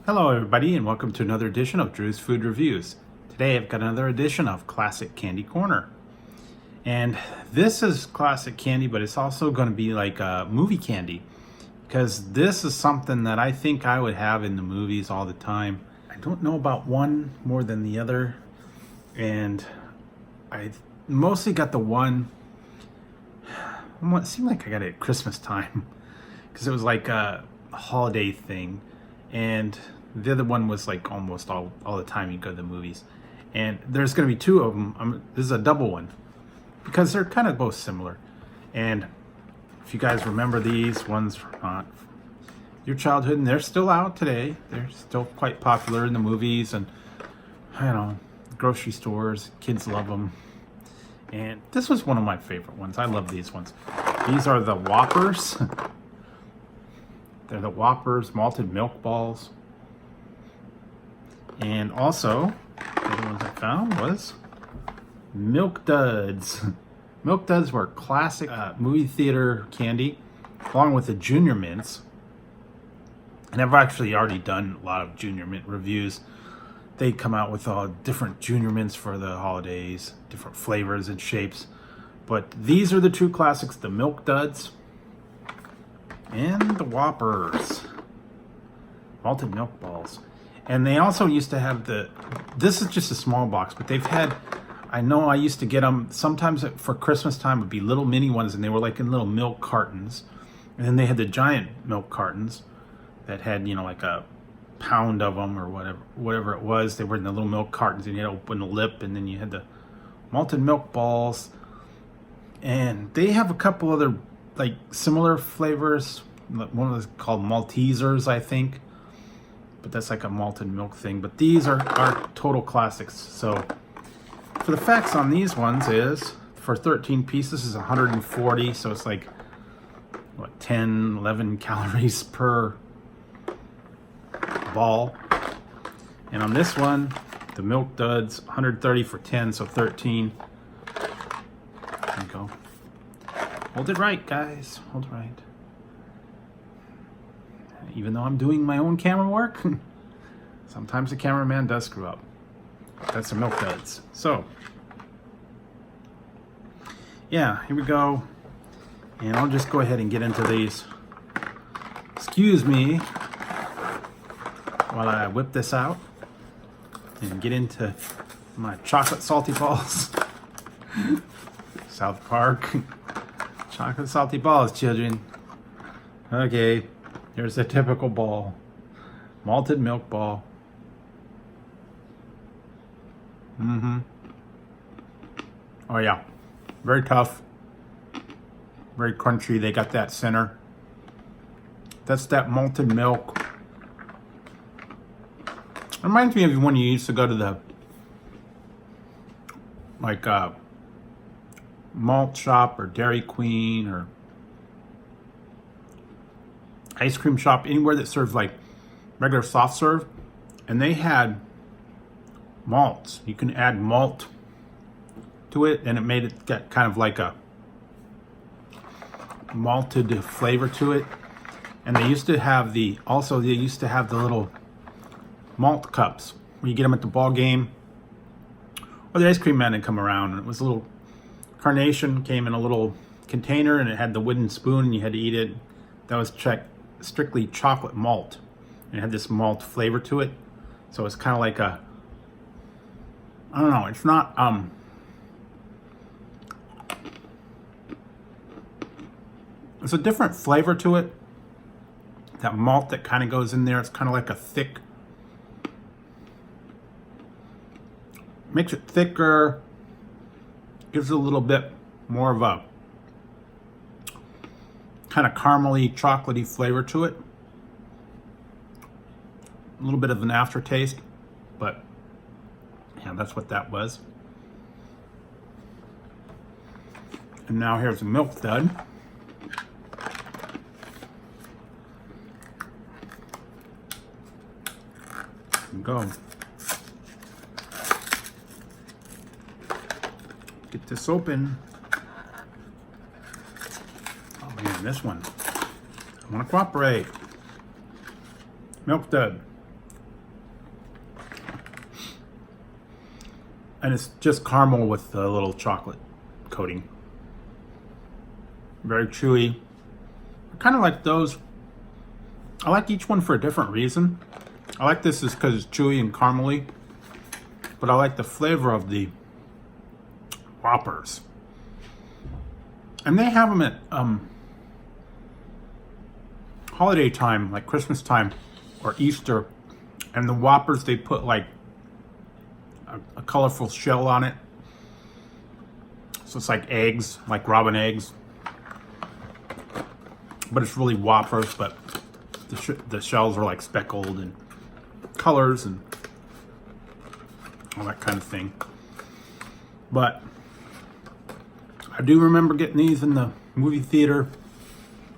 Hello everybody and welcome to another edition of Drew's Food Reviews. Today I've got another edition of Classic Candy Corner. And this is classic candy, but it's also going to be like a movie candy. Because this is something that I think I would have in the movies all the time. I don't know about one more than the other. And I mostly got the one, it seemed like I got it at Christmas time. Because it was like a holiday thing. And the other one was like almost all the time you go to the movies. And there's going to be two of them. This is a double one because they're kind of both similar. And if you guys remember these ones from your childhood, and they're still out today. They're still quite popular in the movies and, grocery stores. Kids love them. And this was one of my favorite ones. I love these ones. These are the Whoppers. They're the Whoppers malted milk balls. And also, the other ones I found was Milk Duds. Milk Duds were classic movie theater candy, along with the Junior Mints. And I've actually already done a lot of Junior Mint reviews. They come out with different Junior Mints for the holidays, different flavors and shapes. But these are the two classics, the Milk Duds and the Whoppers. Malted milk balls. And they also used to have this is just a small box, but they've had, I know I used to get them, sometimes for Christmas time would be little mini ones, and they were like in little milk cartons. And then they had the giant milk cartons that had, like a pound of them or whatever it was. They were in the little milk cartons, and you had to open the lip, and then you had the malted milk balls. And they have a couple other like similar flavors. One of those called Maltesers, I think. But that's like a malted milk thing. But these are total classics. So for the facts on these ones is, for 13 pieces is 140. So it's like, 10, 11 calories per ball. And on this one, the Milk Duds, 130 for 10, so 13. There you go. Hold it right, guys. Hold it right. Even though I'm doing my own camera work, sometimes the cameraman does screw up. That's the Milk Duds. So, yeah, here we go. And I'll just go ahead and get into these. Excuse me while I whip this out and get into my chocolate salty balls. South Park. Chocolate salty balls, children. Okay. Here's a typical ball. Malted milk ball. Oh yeah. Very tough. Very crunchy. They got that center. That's that malted milk. Reminds me of when you used to go to the malt shop or Dairy Queen or ice cream shop, anywhere that served like regular soft serve, and they had malts. You can add malt to it, and it made it get kind of like a malted flavor to it. And they used to have the little malt cups where you get them at the ball game, or the ice cream man would come around, and it was a little carnation, came in a little container, and it had the wooden spoon, and you had to eat it. That was strictly chocolate malt, and it had this malt flavor to it. So it's kind of like I don't know, it's not it's a different flavor to it. That malt that kind of goes in there, it's kind of like a thick, makes it thicker, gives it a little bit more of a kind of caramely, chocolatey flavor to it. A little bit of an aftertaste, but yeah, that's what that was. And now here's a Milk Dud. Go. Get this open. Oh man, this one. I want to cooperate. Milk Dud. And it's just caramel with a little chocolate coating. Very chewy. I kind of like those. I like each one for a different reason. I like this is because it's chewy and caramely, but I like the flavor of the Whoppers. And they have them at holiday time, like Christmas time or Easter. And the Whoppers, they put like a colorful shell on it. So it's like eggs, like robin eggs. But it's really Whoppers, but the shells are like speckled and colors and all that kind of thing. But I do remember getting these in the movie theater.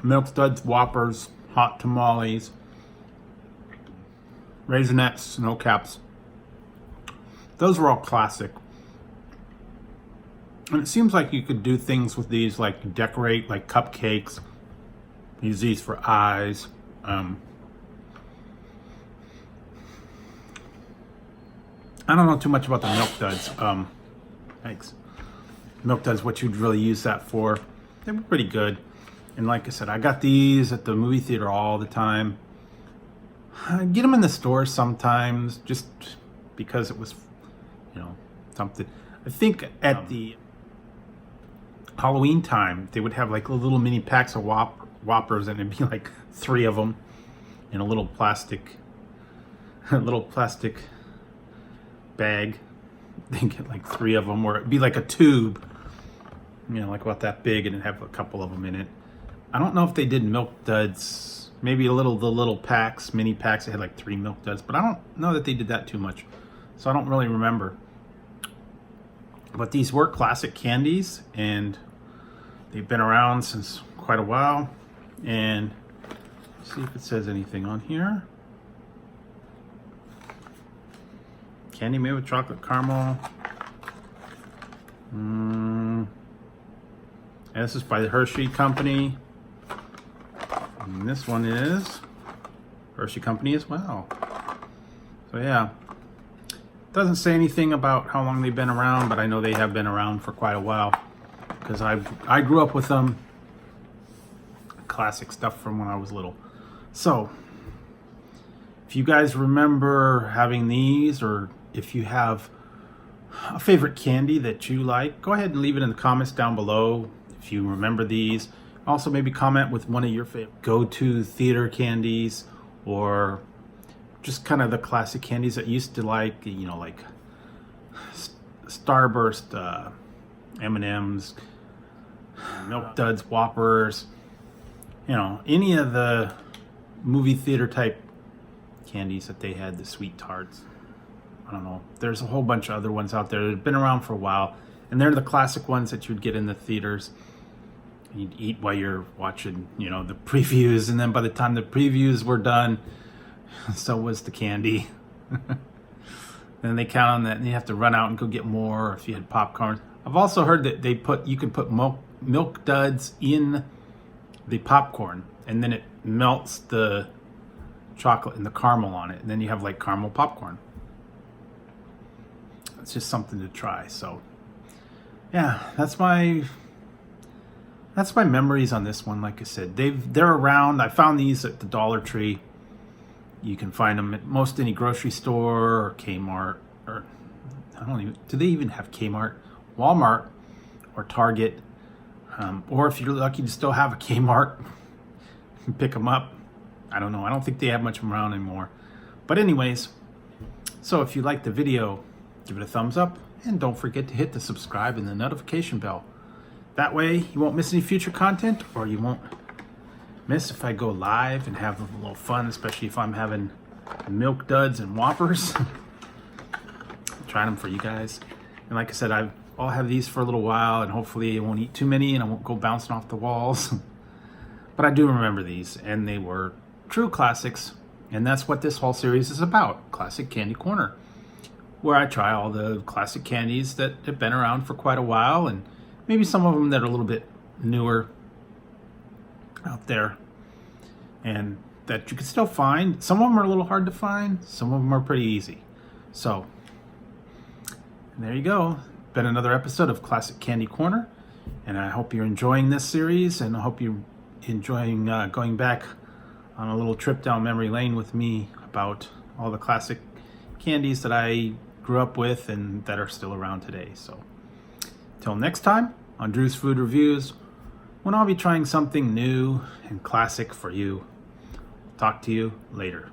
Milk Duds, Whoppers, hot tamales, Raisinets, Snow Caps. Those were all classic. And it seems like you could do things with these, like decorate, like cupcakes. Use these for eyes. I don't know too much about the Milk Duds. Thanks. Milk Duds, what you'd really use that for. They were pretty good. And like I said, I got these at the movie theater all the time. I get them in the store sometimes, just because it was, you know, something. I think at the Halloween time, they would have like little mini packs of Whoppers, and it'd be like 3 of them in a little plastic bag. They get like 3 of them, or it'd be like a tube, you know, like about that big, and it'd have a couple of them in it. I don't know if they did Milk Duds, maybe the little packs, mini packs. They had like 3 Milk Duds, but I don't know that they did that too much, so I don't really remember. But these were classic candies, and they've been around since quite a while. And let's see if it says anything on here. Candy made with chocolate caramel. And this is by the Hershey Company. And this one is Hershey Company as well. So yeah. Doesn't say anything about how long they've been around, but I know they have been around for quite a while. Because I grew up with them. Classic stuff from when I was little. So, if you guys remember having these, or if you have a favorite candy that you like, go ahead and leave it in the comments down below if you remember these. Also, maybe comment with one of your favorite go-to theater candies, or just kind of the classic candies that you used to like, you know, like Starburst, M&M's, Milk Duds, Whoppers, you know, any of the movie theater type candies that they had, the sweet tarts. I don't know. There's a whole bunch of other ones out there that have been around for a while, and they're the classic ones that you'd get in the theaters. You'd eat while you're watching, you know, the previews, and then by the time the previews were done, so was the candy. Then they count on that, and you have to run out and go get more. Or if you had popcorn, I've also heard that you can put Milk Duds in the popcorn, and then it melts the chocolate and the caramel on it, and then you have like caramel popcorn. It's just something to try. So yeah, that's my memories on this one. Like I said, they're around. I found these at the Dollar Tree. You can find them at most any grocery store or Kmart, or do they even have Kmart? Walmart or Target, or if you're lucky to still have a Kmart, pick them up. I don't know. I don't think they have much of them around anymore. But anyways, so if you liked the video, give it a thumbs up, and don't forget to hit the subscribe and the notification bell. That way you won't miss any future content, or you won't miss if I go live and have a little fun, especially if I'm having Milk Duds and Whoppers. Trying them for you guys. And like I said, I'll have these for a little while, and hopefully I won't eat too many and I won't go bouncing off the walls. But I do remember these, and they were true classics, and that's what this whole series is about, Classic Candy Corner, where I try all the classic candies that have been around for quite a while, and maybe some of them that are a little bit newer out there, and that you can still find. Some of them are a little hard to find, some of them are pretty easy. So And there you go. Been another episode of Classic Candy Corner. And I hope you're enjoying this series, and I hope you're enjoying going back on a little trip down memory lane with me about all the classic candies that I grew up with and that are still around today. So till next time on Drew's Food Reviews, when I'll be trying something new and classic for you. Talk to you later.